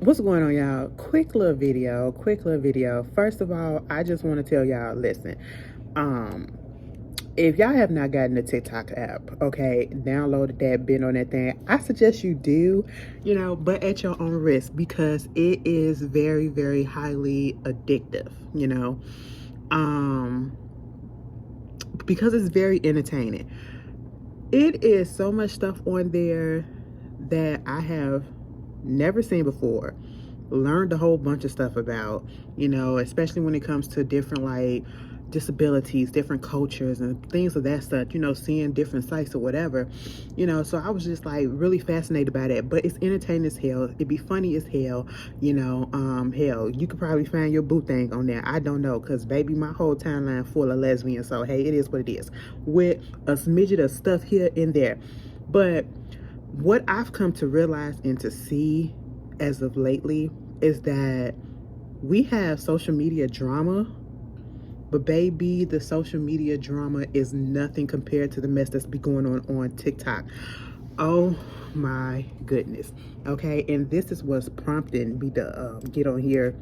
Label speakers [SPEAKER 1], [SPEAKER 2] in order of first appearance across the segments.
[SPEAKER 1] What's going on, y'all? Quick little video. First of all, I just want to tell y'all, listen, um if y'all have not gotten the TikTok app, okay, downloaded that, been on that thing, I suggest you do, but at your own risk, because it is very, very highly addictive, um because it's very entertaining. It is so much stuff on there that I have never seen before, learned a whole bunch of stuff about, especially when it comes to different, like, disabilities, different cultures and things of that such, seeing different sites or whatever, so I was just like really fascinated by that. But it's entertaining as hell, it'd be funny as hell, hell, you could probably find your boo thing on there. I don't know, because baby, my whole timeline full of lesbians, so hey, it is what it is, with a smidget of stuff here and there. But what I've come to realize and to see as of lately is that we have social media drama, but baby, the social media drama is nothing compared to the mess that's be going on TikTok. Oh my goodness. Okay, and this is what's prompting me to get on here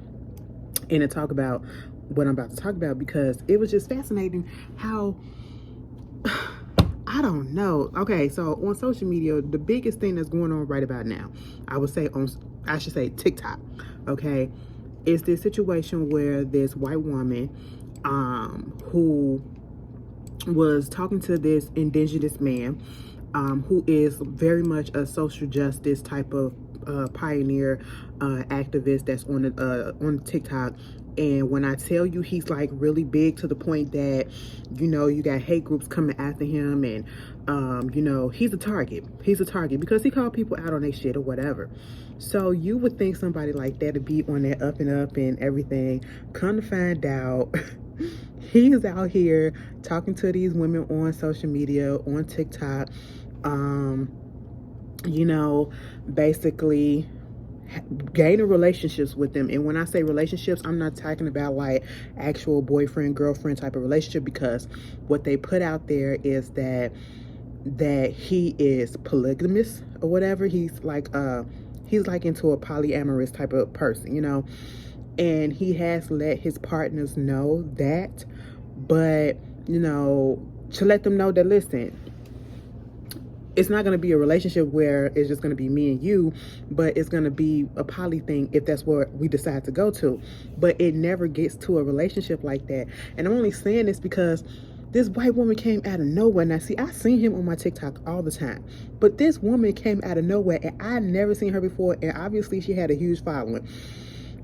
[SPEAKER 1] and to talk about what I'm about to talk about, because it was just fascinating how I don't know. Okay, so on social media, the biggest thing that's going on right about now, I should say TikTok, okay, is this situation where this white woman who was talking to this indigenous man, who is very much a social justice type of pioneer, activist that's on TikTok. And when I tell you, he's like really big, to the point that, you got hate groups coming after him, and he's a target. He's a target because he called people out on their shit or whatever. So you would think somebody like that to be on that up and up and everything. Come to find out, he's out here talking to these women on social media, on TikTok, basically gaining relationships with them. And when I say relationships, I'm not talking about like actual boyfriend girlfriend type of relationship, because what they put out there is that he is polygamous or whatever. He's like into a polyamorous type of person, and he has let his partners know that, but to let them know that, listen, it's not going to be a relationship where it's just going to be me and you, but it's going to be a poly thing if that's what we decide to go to. But it never gets to a relationship like that. And I'm only saying this because this white woman came out of nowhere. Now, see, I seen him on my TikTok all the time, but this woman came out of nowhere, and I never seen her before, and obviously she had a huge following.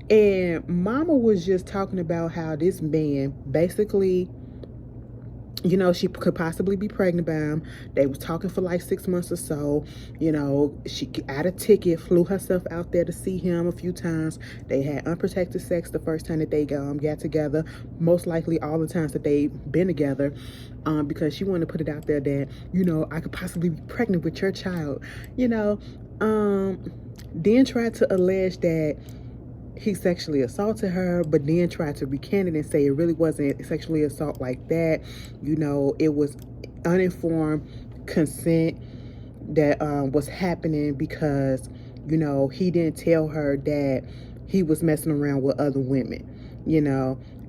[SPEAKER 1] And mama was just talking about how this man basically, she could possibly be pregnant by him. They was talking for like 6 months or so. She got a ticket, flew herself out there to see him a few times. They had unprotected sex the first time that they got together. Most likely all the times that they've been together, because she wanted to put it out there that, I could possibly be pregnant with your child. Then tried to allege that he sexually assaulted her, but then tried to recant it and say it really wasn't sexually assault like that. It was uninformed consent that was happening, because he didn't tell her that he was messing around with other women.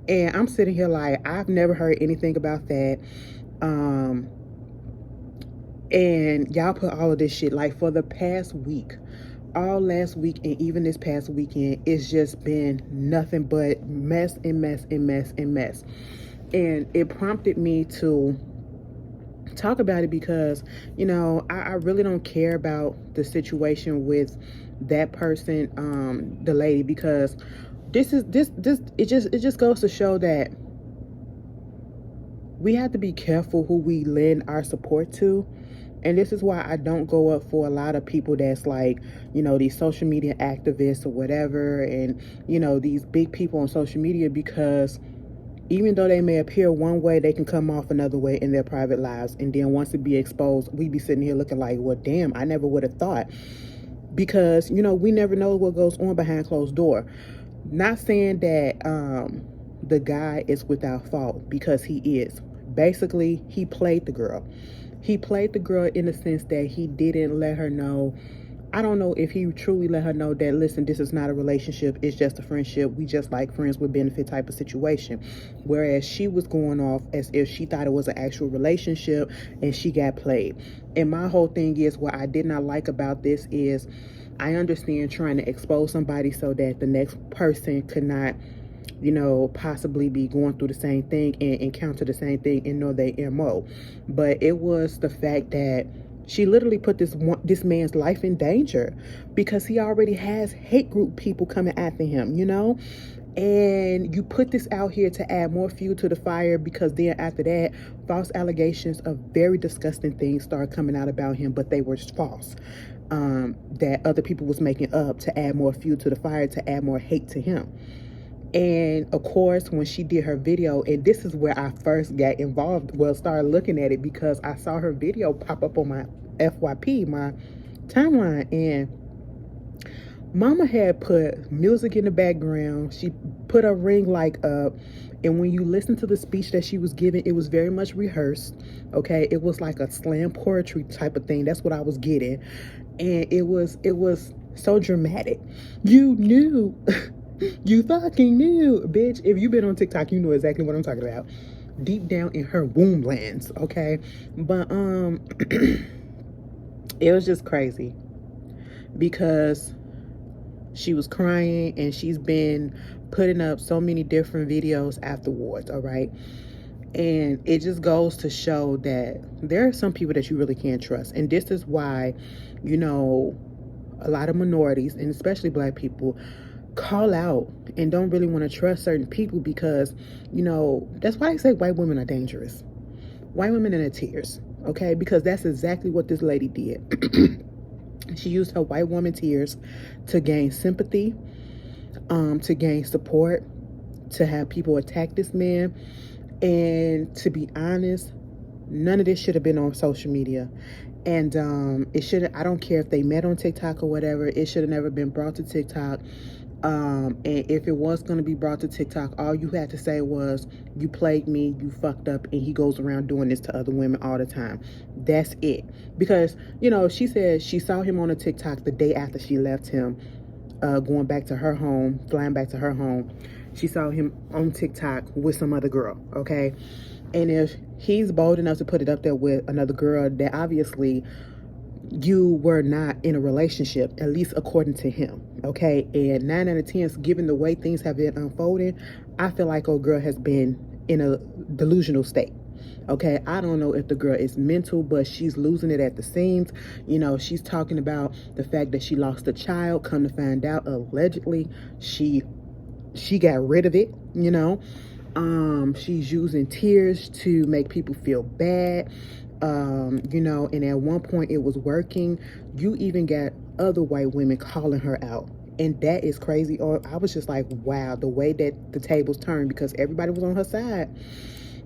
[SPEAKER 1] And I'm sitting here like, I've never heard anything about that. And y'all put all of this shit, like, for the past week, all last week, and even this past weekend, it's just been nothing but mess and mess and mess and mess. And it prompted me to talk about it because, I really don't care about the situation with that person, the lady, because it just goes to show that we have to be careful who we lend our support to. And this is why I don't go up for a lot of people that's like, these social media activists or whatever, and, these big people on social media, because even though they may appear one way, they can come off another way in their private lives. And then once it be exposed, we be sitting here looking like, well, damn, I never would have thought. Because, we never know what goes on behind closed door. Not saying that the guy is without fault, because he is. Basically, he played the girl. He played the girl in the sense that he didn't let her know I don't know if he truly let her know that, listen, this is not a relationship, it's just a friendship, we just like friends with benefit type of situation. Whereas she was going off as if she thought it was an actual relationship and she got played. And my whole thing is, what I did not like about this is, I understand trying to expose somebody so that the next person could not, possibly be going through the same thing and encounter the same thing and know their MO. But it was the fact that she literally put this man's life in danger because he already has hate group people coming after him, and you put this out here to add more fuel to the fire, because then after that, false allegations of very disgusting things started coming out about him, but they were false, that other people was making up to add more fuel to the fire, to add more hate to him. And of course, when she did her video, and this is where I first got involved, started looking at it, because I saw her video pop up on my FYP, my timeline, and Mama had put music in the background. She put a ring light up, and when you listen to the speech that she was giving, it was very much rehearsed. Okay, it was like a slam poetry type of thing. That's what I was getting, and it was so dramatic. You knew, you fucking knew, bitch. If you've been on TikTok, you know exactly what I'm talking about. Deep down in her womb lands, okay, but it was just crazy because she was crying, and she's been putting up so many different videos afterwards, all right? And it just goes to show that there are some people that you really can't trust. And this is why, a lot of minorities, and especially Black people, call out and don't really want to trust certain people, because, that's why I say white women are dangerous. White women in their tears, okay? Because that's exactly what this lady did. She used her white woman tears to gain sympathy, to gain support, to have people attack this man. And to be honest, none of this should have been on social media. And it shouldn't, I don't care if they met on TikTok or whatever, it should have never been brought to TikTok. And if it was going to be brought to TikTok, all you had to say was, you played me, you fucked up, and he goes around doing this to other women all the time. That's it. Because, she said she saw him on a TikTok the day after she left him, going back to her home, flying back to her home. She saw him on TikTok with some other girl, okay? And if he's bold enough to put it up there with another girl, that obviously you were not in a relationship, at least according to him, okay? And 9 out of 10, given the way things have been unfolding, I feel like old girl has been in a delusional state, okay? I don't know if the girl is mental, but she's losing it at the seams. She's talking about the fact that she lost a child. Come to find out, allegedly, she got rid of it, She's using tears to make people feel bad. And at one point it was working. You even got other white women calling her out, and that is crazy. Or I was just like, wow, the way that the tables turned, because everybody was on her side,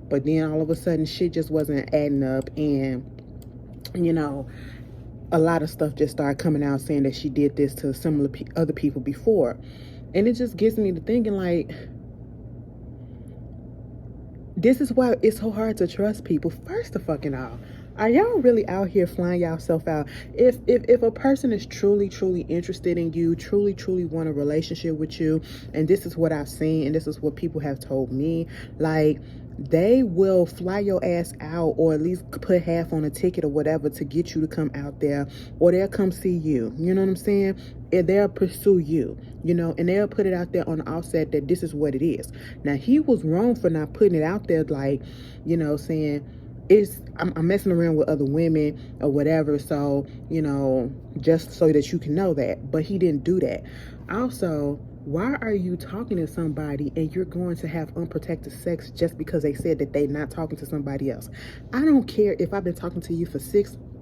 [SPEAKER 1] but then all of a sudden shit just wasn't adding up, and a lot of stuff just started coming out saying that she did this to similar other people before, and it just gets me to thinking, like, this is why it's so hard to trust people. First of fucking all, are y'all really out here flying yourself out? If a person is truly interested in you, truly want a relationship with you, and this is what I've seen, and this is what people have told me, like, they will fly your ass out, or at least put half on a ticket or whatever to get you to come out there, or they'll come see you. You know what I'm saying? And they'll pursue you, and they'll put it out there on the offset that this is what it is. Now, he was wrong for not putting it out there, like, saying, I'm messing around with other women or whatever, so, just so that you can know that. But he didn't do that. Also, why are you talking to somebody and you're going to have unprotected sex just because they said that they're not talking to somebody else? I don't care if I've been talking to you for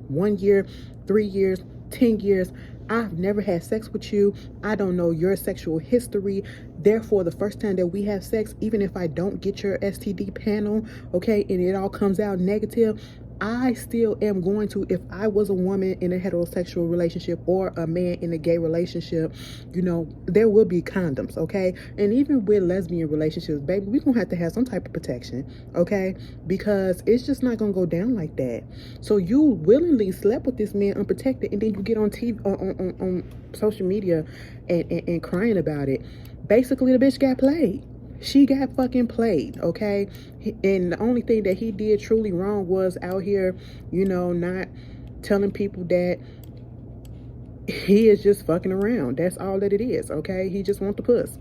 [SPEAKER 1] 1 year, 3 years, 10 years. I've never had sex with you. I don't know your sexual history. Therefore, the first time that we have sex, even if I don't get your STD panel, okay, and it all comes out negative, I still am going to, if I was a woman in a heterosexual relationship or a man in a gay relationship, there will be condoms, okay? And even with lesbian relationships, baby, we're going to have some type of protection, okay? Because it's just not going to go down like that. So you willingly slept with this man unprotected, and then you get on TV, on social media and crying about it. Basically, the bitch got played. She got fucking played, okay? And the only thing that he did truly wrong was out here, not telling people that he is just fucking around. That's all that it is, okay? He just want the puss,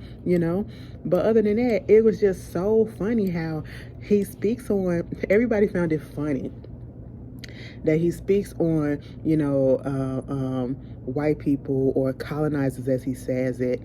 [SPEAKER 1] But other than that, it was just so funny how he speaks on, everybody found it funny that he speaks on, white people or colonizers, as he says it,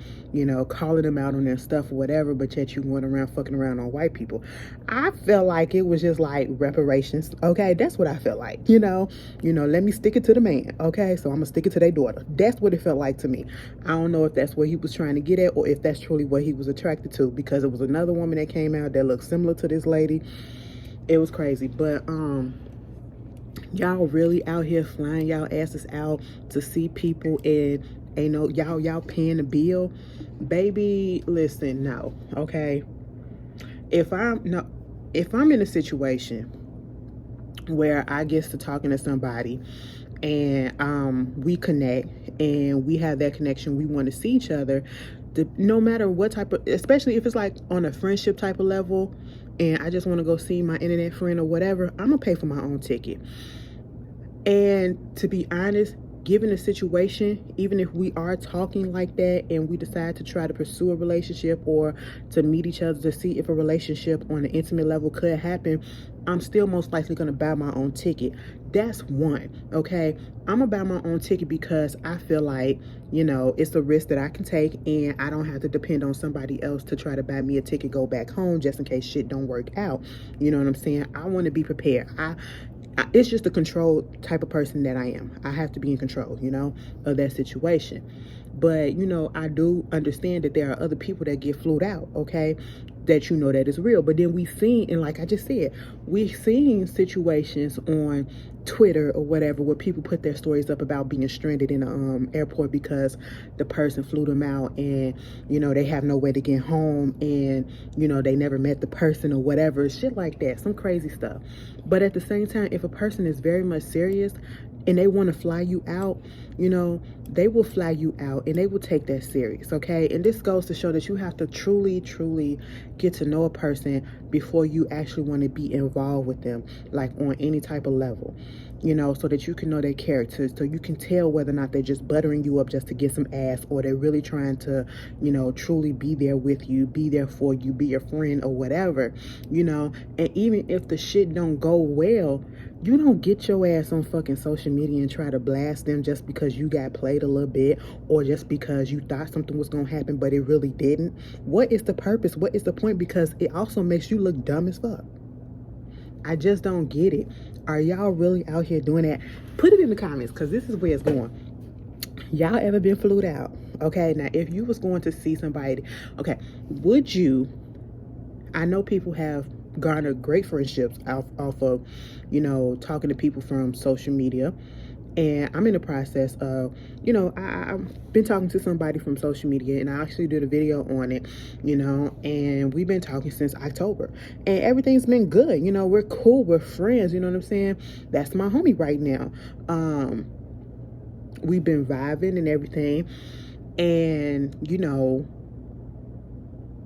[SPEAKER 1] calling them out on their stuff or whatever, but yet you went around fucking around on white people. I felt like it was just like reparations, okay? That's what I felt like, let me stick it to the man, okay? So I'm gonna stick it to their daughter. That's what it felt like to me. I don't know if that's what he was trying to get at or if that's truly what he was attracted to, because it was another woman that came out that looked similar to this lady. It was crazy, but y'all really out here flying y'all asses out to see people, and y'all paying the bill. Baby, listen, no, okay? If I'm in a situation where I get to talking to somebody and we connect and we have that connection, we want to see each other, no matter what type of, especially if it's like on a friendship type of level, and I just want to go see my internet friend or whatever, I'm gonna pay for my own ticket. And to be honest, given the situation, even if we are talking like that and we decide to try to pursue a relationship or to meet each other to see if a relationship on an intimate level could happen, I'm still most likely going to buy my own ticket. That's one, okay? I'm going to buy my own ticket because I feel like, it's a risk that I can take, and I don't have to depend on somebody else to try to buy me a ticket, go back home just in case shit don't work out. You know what I'm saying? I want to be prepared. It's just the control type of person that I am. I have to be in control, of that situation. But, I do understand that there are other people that get flued out, okay? That that is real. But then we've seen, and like I just said, we've seen situations on Twitter or whatever where people put their stories up about being stranded in an airport because the person flew them out, and they have no way to get home, and they never met the person or whatever, shit like that, some crazy stuff. But at the same time, if a person is very much serious and they want to fly you out, they will fly you out and they will take that serious, okay? And this goes to show that you have to truly, truly get to know a person before you actually want to be involved with them, like on any type of level, so that you can know their character, so you can tell whether or not they're just buttering you up just to get some ass, or they're really trying to, truly be there with you, be there for you, be your friend or whatever, and even if the shit don't go well, you don't get your ass on fucking social media and try to blast them just because you got played a little bit, or just because you thought something was going to happen but it really didn't. What is the purpose? What is the point? Because it also makes you look dumb as fuck. I just don't get it. Are y'all really out here doing that? Put it in the comments, because this is where it's going. Y'all ever been flued out? Okay, now if you was going to see somebody, okay, would you, I know people have garnered great friendships off of, talking to people from social media. And I'm in the process of, I've been talking to somebody from social media, and I actually did a video on it, and we've been talking since October, and everything's been good. We're cool, we're friends, you know what I'm saying? That's my homie right now. We've been vibing and everything, and,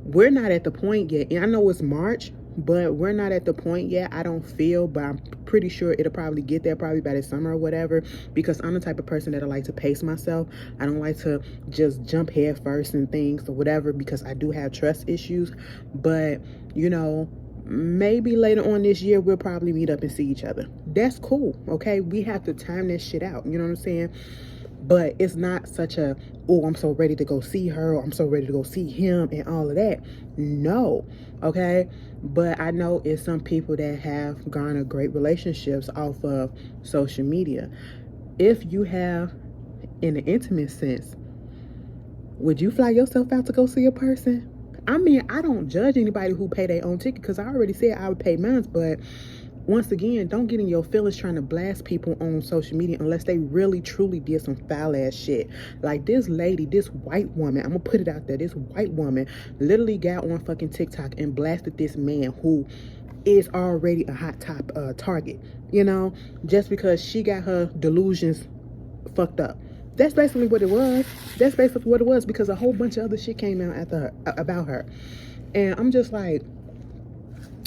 [SPEAKER 1] we're not at the point yet, and I know it's March, but we're not at the point yet, I don't feel, but I'm pretty sure it'll probably get there probably by the summer or whatever, because I'm the type of person that I like to pace myself. I don't like to just jump head first in things or whatever, because I do have trust issues. But maybe later on this year we'll probably meet up and see each other. That's cool, okay? We have to time this shit out, you know what I'm saying? But it's not such a, oh, I'm so ready to go see her, or I'm so ready to go see him and all of that. No, okay? But I know it's some people that have garnered great relationships off of social media. If you have, in an intimate sense, would you fly yourself out to go see a person? I mean, I don't judge anybody who pay their own ticket, because I already said I would pay mine, but once again, don't get in your feelings trying to blast people on social media unless they really truly did some foul ass shit. Like this lady, this white woman, I'm gonna put it out there, this white woman literally got on fucking TikTok and blasted this man who is already a hot top target, you know, just because she got her delusions fucked up. That's basically what it was. That's basically what it was, because a whole bunch of other shit came out after her, about her. And I'm just like,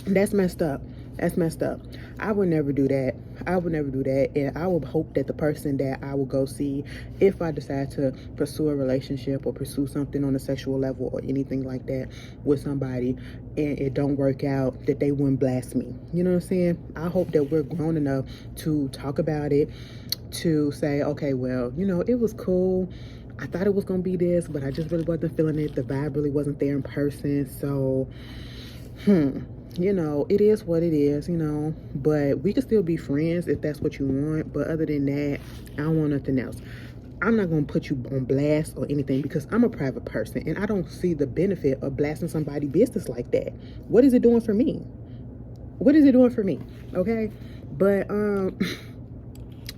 [SPEAKER 1] that's messed up. That's messed up. I would never do that. I would never do that. And I would hope that the person that I will go see, if I decide to pursue a relationship or pursue something on a sexual level or anything like that with somebody, and it don't work out, that they wouldn't blast me. You know what I'm saying? I hope that we're grown enough to talk about it, to say, okay, well, you know, it was cool. I thought it was going to be this, but I just really wasn't feeling it. The vibe really wasn't there in person. So, you know, it is what it is, you know, but we can still be friends if that's what you want. But other than that, I don't want nothing else. I'm not going to put you on blast or anything because I'm a private person and I don't see the benefit of blasting somebody's business like that. What is it doing for me? What is it doing for me? Okay. But,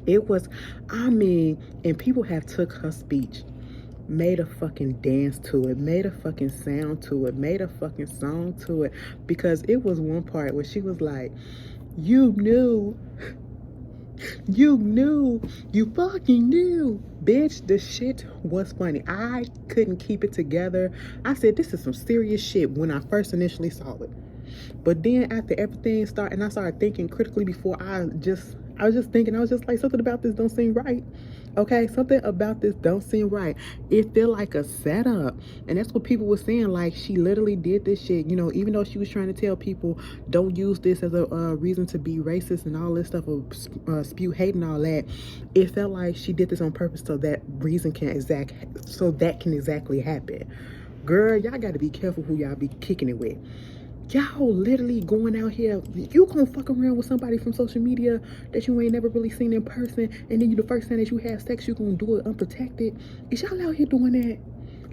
[SPEAKER 1] it was, I mean, and people have took her speech, made a fucking dance to it, made a fucking sound to it, made a fucking song to it, because it was one part where she was like, you knew, you fucking knew. Bitch, the shit was funny. I couldn't keep it together. I said, this is some serious shit when I first initially saw it. But then after everything started, and I started thinking critically before I was just thinking, I was just like, something about this don't seem right. Okay, something about this don't seem right. It feel like a setup. And that's what people were saying. Like, she literally did this shit, you know, even though she was trying to tell people, don't use this as a reason to be racist and all this stuff, or spew hate and all that. It felt like she did this on purpose so that can exactly happen. Girl, y'all got to be careful who y'all be kicking it with. Y'all literally going out here, you gonna fuck around with somebody from social media that you ain't never really seen in person, and then the first time that you have sex, you gonna do it unprotected. Is y'all out here doing that?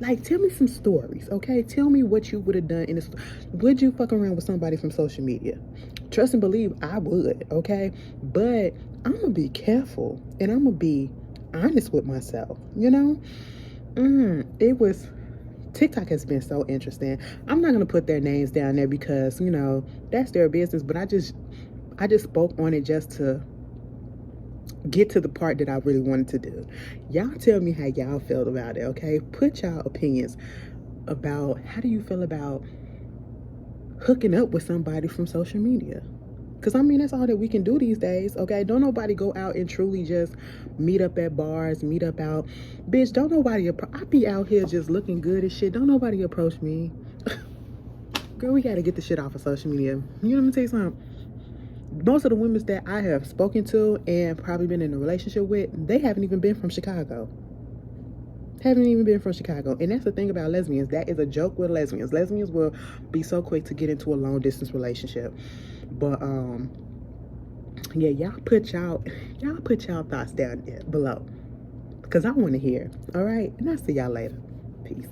[SPEAKER 1] Like, tell me some stories, okay? Tell me what you would have done in this. Would you fuck around with somebody from social media? Trust and believe, I would, okay? But I'm gonna be careful, and I'm gonna be honest with myself, you know? It was... TikTok has been so interesting. I'm not gonna put their names down there because, you know, that's their business, but I just spoke on it just to get to the part that I really wanted to do. Y'all tell me how y'all felt about it, okay? Put y'all opinions about, how do you feel about hooking up with somebody from social media? Because, I mean, that's all that we can do these days, okay? Don't nobody go out and truly just meet up at bars, meet up out. Bitch, don't nobody... I be out here just looking good as shit. Don't nobody approach me. Girl, we got to get the shit off of social media. You know what I'm tell you something? Most of the women that I have spoken to and probably been in a relationship with, they haven't even been from Chicago. Haven't even been from Chicago. And that's the thing about lesbians. That is a joke with lesbians. Lesbians will be so quick to get into a long distance relationship. But yeah, y'all put y'all thoughts down there below, because I want to hear. All right, and I'll see y'all later. Peace.